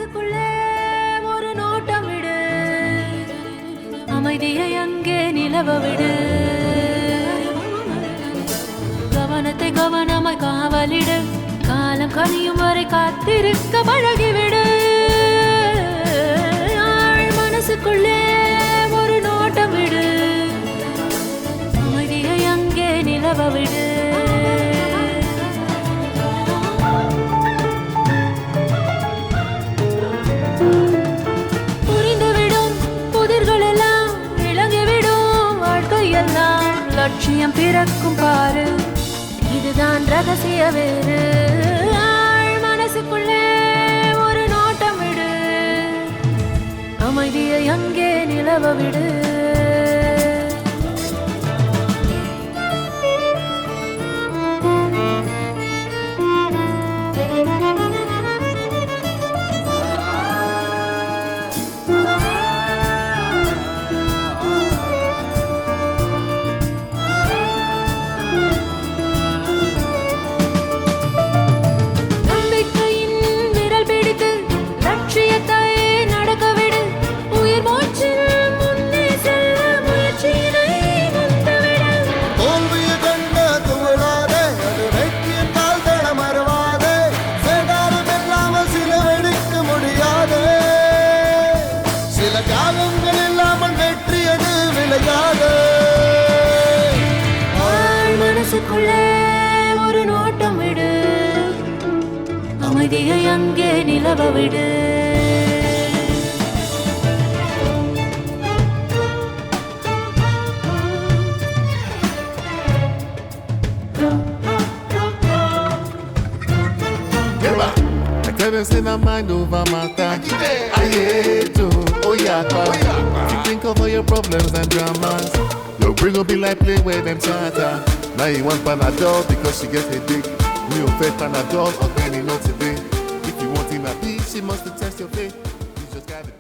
மனசுக்குள்ளே ஒரு நோட்டம் விடு, அமைதியை அங்கே நிலவ விடு, கவனத்தை கவனமாய் காவலிடு, காலம் கனியும் வரை காத்திருக்க பழகிவிடு. மனசுக்குள்ளே ஒரு நோட்டம் விடு, அமைதியை அங்கே நிலவ விடு. புரிந்துவிடும் புதிர்கள் எல்லாம் விளங்கிவிடும், வாழ்க்கையெல்லாம் லட்சியம் பிறக்கும் பாரு, இதுதான் ரகசிய வேறு. மனசுக்குள்ளே ஒரு நோட்டம் விடு, அமைதியை அங்கே நிலவ விடு. மனசுக்குள்ளே ஒரு நோட்டம் விடு, அமைதியை அங்கே நிலவ விடு. Say my mind over matter. I hate to, oh yeah, you think of all your problems and dramas. Your brain will be like play where them chatter. Now you want Panadol because she gets a dick. Me on faith Panadol, or can you not today? If you want him happy, she must test your faith. You just gotta